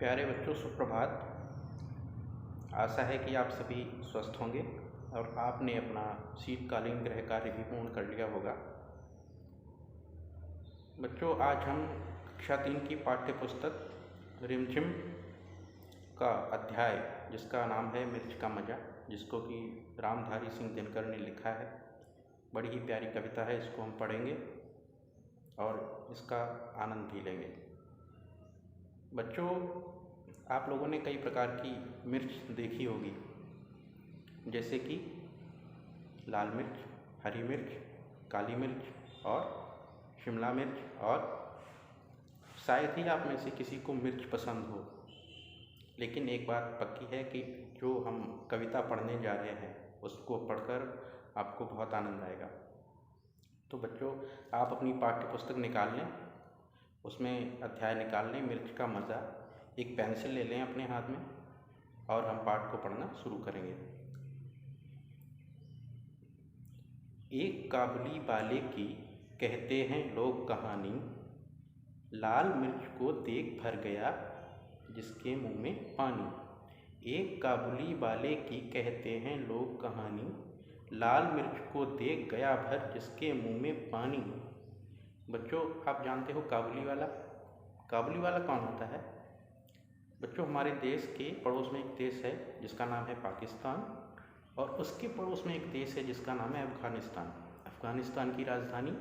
प्यारे बच्चों, सुप्रभात। आशा है कि आप सभी स्वस्थ होंगे और आपने अपना शीतकालीन गृह कार्य भी पूर्ण कर लिया होगा। बच्चों, आज हम कक्षा 3 की पाठ्य पुस्तक रिमझिम का अध्याय, जिसका नाम है मिर्च का मज़ा, जिसको कि रामधारी सिंह दिनकर ने लिखा है। बड़ी ही प्यारी कविता है। इसको हम पढ़ेंगे और इसका आनंद भी लेंगे। बच्चों, आप लोगों ने कई प्रकार की मिर्च देखी होगी, जैसे कि लाल मिर्च, हरी मिर्च, काली मिर्च और शिमला मिर्च, और शायद ही आप में से किसी को मिर्च पसंद हो। लेकिन एक बात पक्की है कि जो हम कविता पढ़ने जा रहे हैं उसको पढ़कर आपको बहुत आनंद आएगा। तो बच्चों, आप अपनी पाठ्य पुस्तक निकाल लें, उसमें अध्याय निकाल लें मिर्च का मज़ा, एक पेंसिल ले लें अपने हाथ में और हम पाठ को पढ़ना शुरू करेंगे। एक काबुली वाले की कहते हैं लोग कहानी, लाल मिर्च को देख भर गया जिसके मुंह में पानी। एक काबुली वाले की कहते हैं लोग कहानी, लाल मिर्च को देख गया भर जिसके मुंह में पानी। बच्चों, आप जानते हो काबुली वाला? काबुली वाला कौन होता है? बच्चों, हमारे देश के पड़ोस में एक देश है जिसका नाम है पाकिस्तान, और उसके पड़ोस में एक देश है जिसका नाम है अफ़गानिस्तान। अफ़गानिस्तान की राजधानी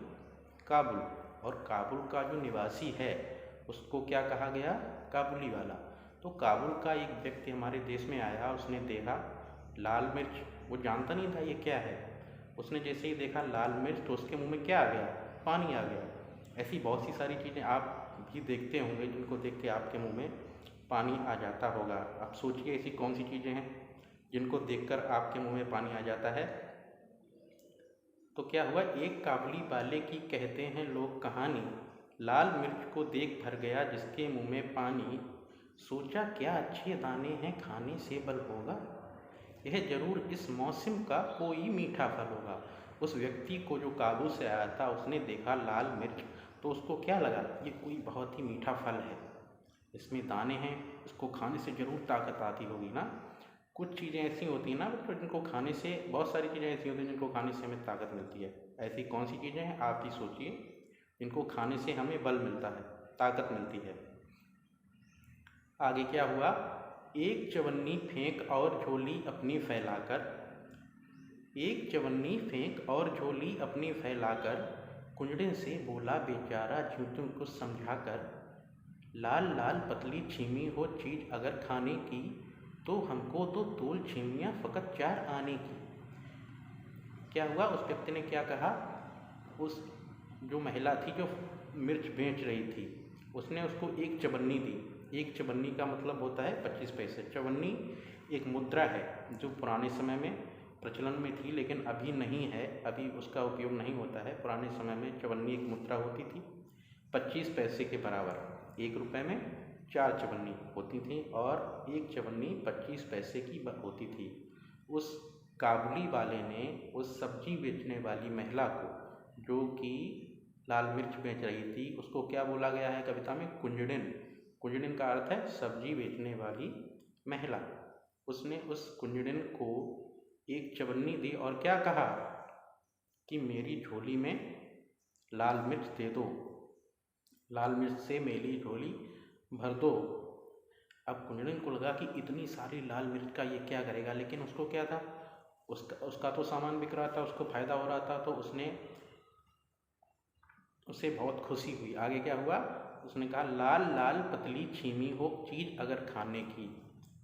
काबुल, और काबुल का जो निवासी है उसको क्या कहा गया? काबुली वाला। तो काबुल का एक व्यक्ति हमारे देश में आया, उसने देखा लाल मिर्च, वो जानता नहीं था ये क्या है। उसने जैसे ही देखा लाल मिर्च तो उसके मुंह में क्या आ गया? पानी आ गया। ऐसी बहुत सी सारी चीज़ें आप भी देखते होंगे जिनको देख के आपके मुंह में पानी आ जाता होगा। आप सोचिए ऐसी कौन सी चीज़ें हैं जिनको देखकर आपके मुंह में पानी आ जाता है। तो क्या हुआ? एक काबुली वाले की कहते हैं लोग कहानी, लाल मिर्च को देख भर गया जिसके मुंह में पानी। सोचा क्या अच्छे दाने हैं, खाने से बल होगा, यह जरूर इस मौसम का कोई मीठा फल होगा। उस व्यक्ति को जो काबुल से आया था, उसने देखा लाल मिर्च तो उसको क्या लगा? ये कोई बहुत ही मीठा फल है, इसमें दाने हैं, इसको खाने से ज़रूर ताकत आती होगी ना। कुछ चीज़ें ऐसी होती हैं ना बच्चों जिनको खाने से, बहुत सारी चीज़ें ऐसी होती हैं जिनको खाने से हमें ताकत मिलती है। ऐसी कौन सी चीज़ें हैं आप ही सोचिए जिनको खाने से हमें बल मिलता है, ताकत मिलती है। आगे क्या हुआ? एक चवन्नी फेंक और झोली अपनी फैलाकर, एक चवन्नी फेंक और झोली अपनी फैलाकर, कुंजड़े से बोला बेचारा जूतों को समझाकर, लाल लाल पतली छीमी हो चीज अगर खाने की, तो हमको तो तोल छीमियाँ फ़कत 4 आने की। क्या हुआ? उस व्यक्ति ने क्या कहा? उस जो महिला थी जो मिर्च बेच रही थी, उसने उसको एक चवन्नी दी। एक चवन्नी का मतलब होता है 25 पैसे। चवन्नी एक मुद्रा है जो पुराने समय में प्रचलन में थी, लेकिन अभी नहीं है, अभी उसका उपयोग नहीं होता है। पुराने समय में चवन्नी एक मुद्रा होती थी 25 पैसे के बराबर। 1 रुपये में 4 चवन्नी होती थी और एक चवन्नी 25 पैसे की होती थी। उस काबुली वाले ने उस सब्जी बेचने वाली महिला को, जो कि लाल मिर्च बेच रही थी, उसको क्या बोला गया है कविता में? कुंजड़िन। कुंजड़िन का अर्थ है सब्जी बेचने वाली महिला। उसने उस कुंजड़िन को एक चवन्नी दी और क्या कहा कि मेरी झोली में लाल मिर्च दे दो, लाल मिर्च से मेरी झोली भर दो। अब कुंजड़िन को लगा कि इतनी सारी लाल मिर्च का ये क्या करेगा, लेकिन उसको क्या था, उसका तो सामान बिक रहा था, उसको फ़ायदा हो रहा था, तो उसे बहुत खुशी हुई। आगे क्या हुआ? उसने कहा लाल लाल पतली छीमी हो चीज़ अगर खाने की।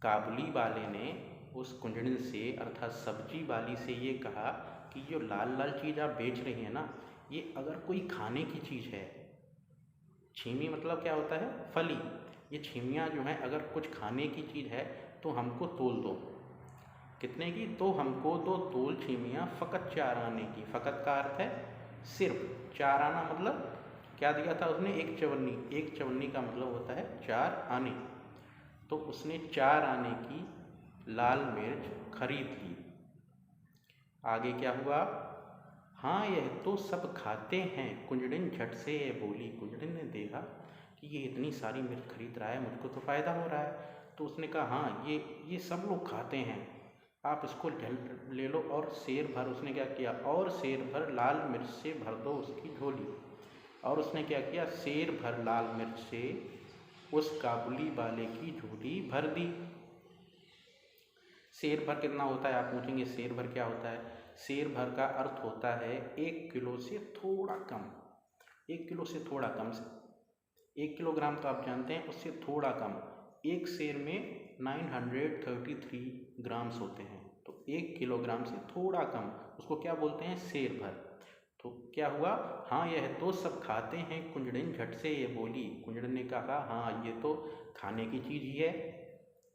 काबुली वाले ने उस कुंजड़िन से, अर्थात सब्जी वाली से ये कहा कि जो लाल लाल चीज़ आप बेच रही हैं ना, ये अगर कोई खाने की चीज़ है, छीमी मतलब क्या होता है? फली। ये छीमियाँ जो हैं अगर कुछ खाने की चीज़ है तो हमको तोल दो। कितने की? तो हमको दो तोल छीमियाँ फ़कत 4 आने की। फ़कत का अर्थ है सिर्फ। 4 आना मतलब क्या दिया था उसने? एक चवन्नी। एक चवन्नी का मतलब होता है 4 आने। तो उसने 4 आने की लाल मिर्च खरीद ली। आगे क्या हुआ? हाँ, यह तो सब खाते हैं, कुंजड़िन झट से ये बोली। कुंजड़िन ने देखा कि ये इतनी सारी मिर्च खरीद रहा है, मुझको तो फ़ायदा हो रहा है। तो उसने कहा हाँ ये सब लोग खाते हैं, आप इसको ले लो और सेर भर, उसने क्या किया, और सेर भर लाल मिर्च से भर दो उसकी झोली। और उसने क्या किया, सेर भर लाल मिर्च से उस काबुली वाले की झोली भर दी। सेर भर कितना होता है, आप पूछेंगे सेर भर क्या होता है। सेर भर का अर्थ होता है 1 किलो से थोड़ा कम। 1 किलो से थोड़ा कम से 1 किलोग्राम तो आप जानते हैं, उससे थोड़ा कम। एक सेर में 933 ग्राम्स होते हैं, तो 1 किलोग्राम से थोड़ा कम, उसको क्या बोलते हैं, सेर भर। तो क्या हुआ, हाँ यह तो सब खाते हैं, कुंजड़िन झट से ये बोली। कुंजड़िन ने कहा हाँ ये तो खाने की चीज़ ही है,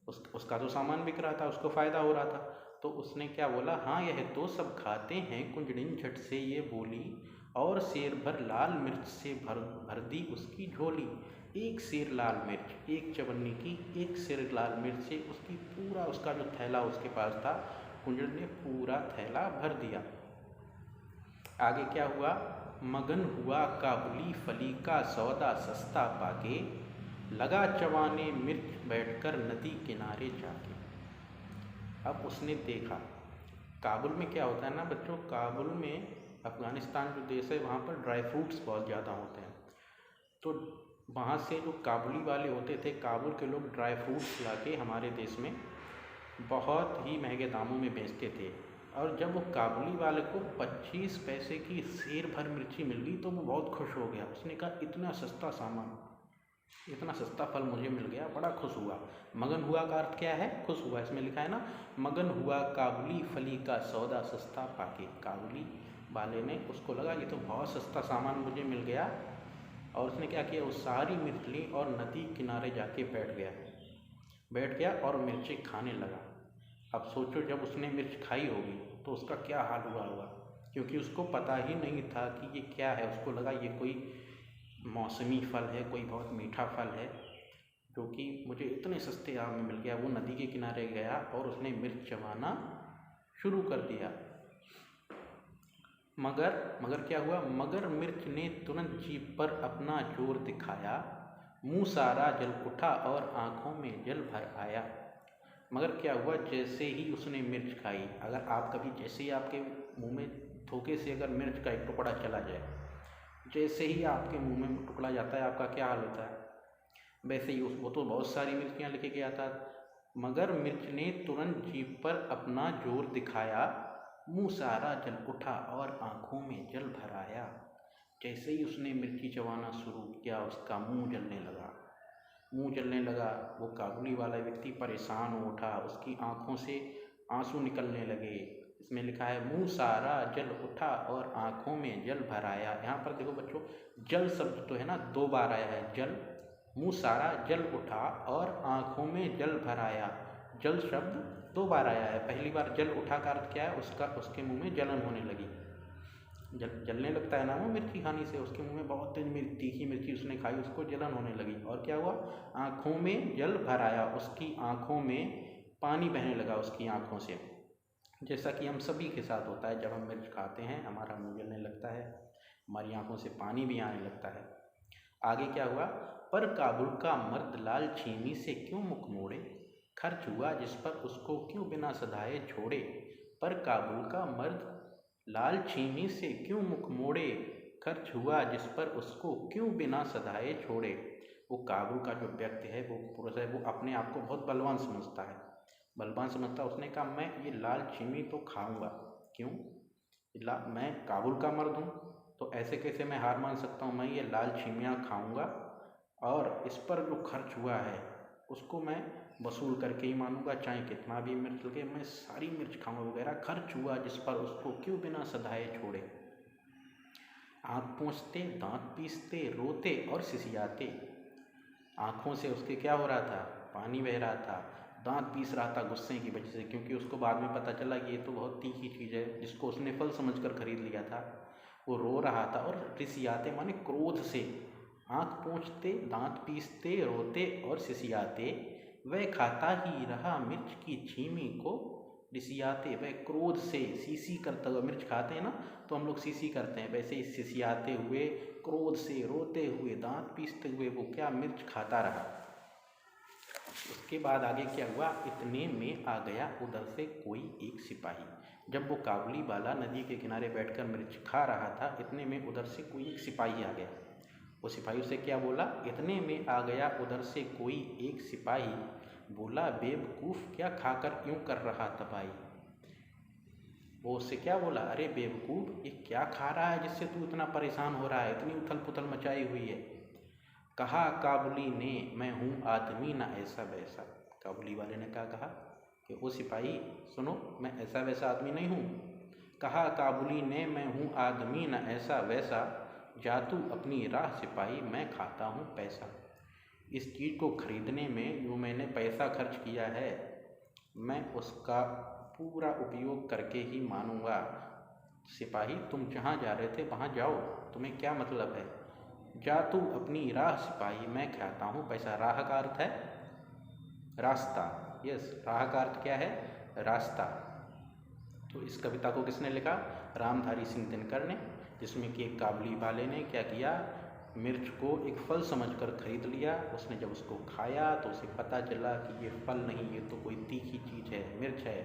उसका तो सामान बिक रहा था, उसको फ़ायदा हो रहा था। तो उसने क्या बोला, हाँ यह तो सब खाते हैं, कुंजड़िन झट से ये बोली, और सेर भर लाल मिर्च से भर दी उसकी झोली। एक सेर लाल मिर्च, एक चवन्नी की एक सेर लाल मिर्च से उसकी पूरा, उसका जो थैला उसके पास था, कुंजड़िन ने पूरा थैला भर दिया। आगे क्या हुआ, मगन हुआ काबुली फली का सौदा सस्ता पाके, लगा चबाने मिर्च बैठकर नदी किनारे जाके। अब उसने देखा, काबुल में क्या होता है ना बच्चों, काबुल में, अफ़गानिस्तान जो देश है वहाँ पर ड्राई फ्रूट्स बहुत ज़्यादा होते हैं। तो वहाँ से जो काबुली वाले होते थे, काबुल के लोग ड्राई फ्रूट्स लाके हमारे देश में बहुत ही महंगे दामों में बेचते थे। और जब वो काबुली वाले को 25 पैसे की सेर भर मिर्ची मिल गई तो वो बहुत खुश हो गया। उसने कहा इतना सस्ता सामान, इतना सस्ता फल मुझे मिल गया, बड़ा खुश हुआ। मगन हुआ का अर्थ क्या है, खुश हुआ। इसमें लिखा है ना, मगन हुआ काबुली फली का सौदा सस्ता पाके। काबुली वाले ने, उसको लगा ये तो बहुत सस्ता सामान मुझे मिल गया, और उसने क्या किया, वो सारी मिर्च ली और नदी किनारे जाके बैठ गया और मिर्ची खाने लगा। अब सोचो जब उसने मिर्च खाई होगी तो उसका क्या हाल हुआ होगा, क्योंकि उसको पता ही नहीं था कि ये क्या है। उसको लगा ये कोई मौसमी फल है, कोई बहुत मीठा फल है जो कि मुझे इतने सस्ते दाम में मिल गया। वो नदी के किनारे गया और उसने मिर्च चबाना शुरू कर दिया। मगर क्या हुआ, मगर मिर्च ने तुरंत जीभ पर अपना जोर दिखाया, मुँह सारा जल उठा और आँखों में जल भर आया। मगर क्या हुआ, जैसे ही उसने मिर्च खाई, अगर आप कभी, जैसे ही आपके मुंह में धोखे से अगर मिर्च का एक टुकड़ा चला जाए, जैसे ही आपके मुंह में टुकड़ा जाता है आपका क्या हाल होता है, वैसे ही वो तो बहुत सारी मिर्चियाँ लेके गया था। मगर मिर्च ने तुरंत जीभ पर अपना जोर दिखाया, मुँह सारा जल उठा और आँखों में जल भर आया। जैसे ही उसने मिर्ची चबाना शुरू किया उसका मुँह जलने लगा। वो काबुली वाला व्यक्ति परेशान हो उठा, उसकी आँखों से आंसू निकलने लगे। इसमें लिखा है मुँह सारा जल उठा और आँखों में जल भर आया। यहाँ पर देखो बच्चों, जल शब्द तो है ना 2 बार आया है, जल, मुँह सारा जल उठा और आँखों में जल भर आया। जल शब्द 2 बार आया है। पहली बार जल उठा का अर्थ क्या है, उसके मुँह में जलन होने लगी, जलने लगता है ना वो मिर्ची खाने से। उसके मुंह में बहुत तेज तीखी मिर्ची उसने खाई, उसको जलन होने लगी। और क्या हुआ, आँखों में जल भर आया, उसकी आँखों में पानी बहने लगा उसकी आँखों से। जैसा कि हम सभी के साथ होता है, जब हम मिर्च खाते हैं हमारा मुँह जलने लगता है, हमारी आँखों से पानी भी आने लगता है। आगे क्या हुआ, पर काबुल का मर्द लाल छीमी से क्यों मुख मोड़े, खर्च हुआ जिस पर उसको क्यों बिना सधाए छोड़े। पर काबुल का मर्द लाल छीमी से क्यों मुख मोड़े, खर्च हुआ जिस पर उसको क्यों बिना सधाए छोड़े। वो काबुल का जो व्यक्ति है, वो पुरुष है, वो अपने आप को बहुत बलवान समझता। उसने कहा मैं ये लाल छीमी तो खाऊंगा, क्यों, मैं काबुल का मर्द हूँ तो ऐसे कैसे मैं हार मान सकता हूँ। मैं ये लाल छीमियाँ खाऊंगा और इस पर जो खर्च हुआ है उसको मैं वसूल करके ही मानूंगा, चाहे कितना भी मिर्च लगे, मैं सारी मिर्च खाऊंगा वगैरह। खर्च हुआ जिस पर उसको क्यों बिना सधाए छोड़े। आँख पोंछते, दांत पीसते, रोते और सिसियाते। आँखों से उसके क्या हो रहा था, पानी बह रहा था, दांत पीस रहा था गुस्से की वजह से, क्योंकि उसको बाद में पता चला कि ये तो बहुत तीखी चीज़ है जिसको उसने फल समझकर खरीद लिया था। वो रो रहा था। और सिसियाते माने क्रोध से। आँख पोंछते, दांत पीसते, रोते और सिसियाते, वह खाता ही रहा मिर्च की छीमी को, रिसियाते वह क्रोध से, सीसी करता हुआ, मिर्च खाते हैं ना तो हम लोग सीसी करते हैं, वैसे ही सिसियाते हुए, क्रोध से, रोते हुए, दांत पीसते हुए वो क्या मिर्च खाता रहा। उसके बाद आगे क्या हुआ, इतने में आ गया उधर से कोई एक सिपाही। जब वो काबुलीवाला नदी के किनारे बैठकर मिर्च खा रहा था, इतने में उधर से कोई एक सिपाही आ गया। वो सिपाही उसे क्या बोला, इतने में आ गया उधर से कोई एक सिपाही, बोला बेवकूफ़ क्या खाकर यूँ कर रहा तबाही। वो उससे क्या बोला, अरे बेवकूफ़ ये क्या खा रहा है जिससे तू इतना परेशान हो रहा है, इतनी उथल पुथल मचाई हुई है। कहा काबुली ने, मैं हूँ आदमी ना ऐसा वैसा। काबुली वाले ने क्या कहा कि ओ सिपाही सुनो, मैं ऐसा वैसा आदमी नहीं हूँ। कहा काबुली ने, मैं हूँ आदमी ना ऐसा वैसा, जा तू अपनी राह सिपाही, मैं खाता हूँ पैसा। इस चीज़ को खरीदने में जो मैंने पैसा खर्च किया है, मैं उसका पूरा उपयोग करके ही मानूंगा। सिपाही तुम जहाँ जा रहे थे वहाँ जाओ, तुम्हें क्या मतलब है, जा तू अपनी राह सिपाही, मैं खाता हूँ पैसा। राह का अर्थ है रास्ता, यस, राह का अर्थ क्या है, रास्ता। तो इस कविता को किसने लिखा, रामधारी सिंह दिनकर ने, जिसमें कि एक काबुली वाले ने क्या किया, मिर्च को एक फल समझकर खरीद लिया। उसने जब उसको खाया तो उसे पता चला कि ये फल नहीं, ये तो कोई तीखी चीज़ है, मिर्च है,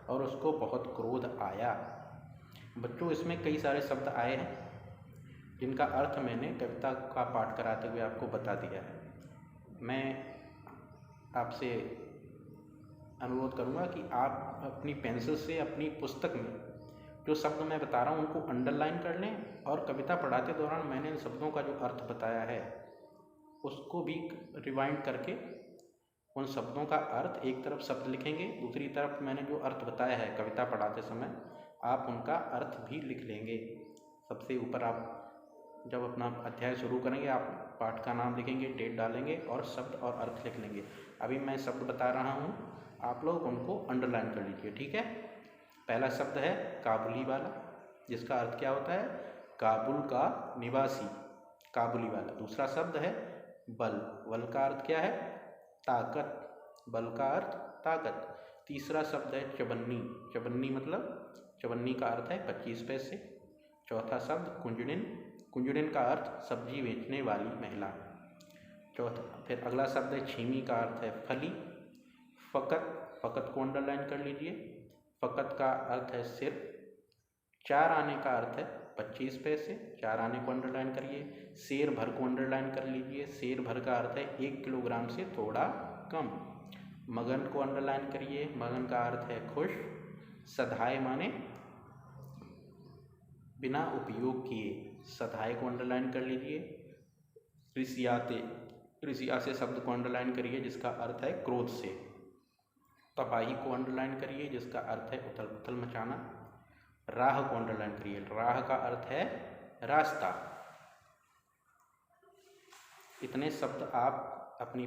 और उसको बहुत क्रोध आया। बच्चों इसमें कई सारे शब्द आए हैं जिनका अर्थ मैंने कविता का पाठ कराते हुए आपको बता दिया है। मैं आपसे अनुरोध करूँगा कि आप अपनी पेंसिल से अपनी पुस्तक में जो शब्द मैं बता रहा हूँ उनको अंडरलाइन कर लें, और कविता पढ़ाते दौरान मैंने इन शब्दों का जो अर्थ बताया है उसको भी रिवाइंड करके उन शब्दों का अर्थ, एक तरफ शब्द लिखेंगे, दूसरी तरफ मैंने जो अर्थ बताया है कविता पढ़ाते समय आप उनका अर्थ भी लिख लेंगे। सबसे ऊपर आप जब अपना अध्याय शुरू करेंगे आप पाठ का नाम लिखेंगे, डेट डालेंगे और शब्द और अर्थ लिख लेंगे। अभी मैं शब्द बता रहा हूँ, आप लोग उनको अंडरलाइन कर लीजिए, ठीक है। पहला शब्द है काबुली वाला, जिसका अर्थ क्या होता है, काबुल का निवासी, काबुली वाला। दूसरा शब्द है बल, बल का अर्थ क्या है, ताकत, बल का अर्थ ताकत। तीसरा शब्द है चवन्नी, चवन्नी मतलब, चवन्नी का अर्थ है 25 पैसे। चौथा शब्द कुंजड़िन, कुंजड़िन का अर्थ सब्जी बेचने वाली महिला। चौथा, फिर अगला शब्द है छीमी का अर्थ है फली। फ़कत, फ़कत को अंडरलाइन कर लीजिए, फ़कत का अर्थ है सिर। चार आने का अर्थ है 25 पैसे, चार आने को अंडरलाइन करिए। शेर भर को अंडरलाइन कर लीजिए, शेर भर का अर्थ है 1 किलोग्राम से थोड़ा कम। मगन को अंडरलाइन करिए, मगन का अर्थ है खुश। सधाए माने बिना उपयोग किए, सधाए को अंडरलाइन कर लीजिए। रिसियाते, रिसियाते शब्द को अंडरलाइन करिए जिसका अर्थ है क्रोध से। तबाही को अंडरलाइन करिए जिसका अर्थ है उथल पुथल मचाना। राह को अंडरलाइन करिए, राह का अर्थ है रास्ता। इतने शब्द आप अपनी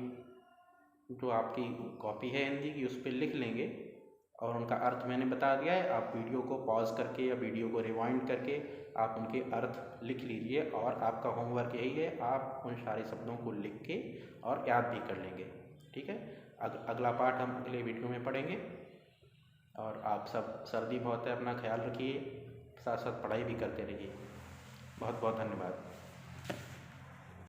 जो आपकी कॉपी है हिंदी की उस पर लिख लेंगे और उनका अर्थ मैंने बता दिया है। आप वीडियो को पॉज करके या वीडियो को रिवाइंड करके आप उनके अर्थ लिख लीजिए, और आपका होमवर्क यही है, आप उन सारे शब्दों को लिख के और याद भी कर लेंगे, ठीक है। अगला पाठ हम अगले वीडियो में पढ़ेंगे। और आप सब, सर्दी बहुत है, अपना ख्याल रखिए, साथ साथ पढ़ाई भी करते रहिए। बहुत बहुत धन्यवाद।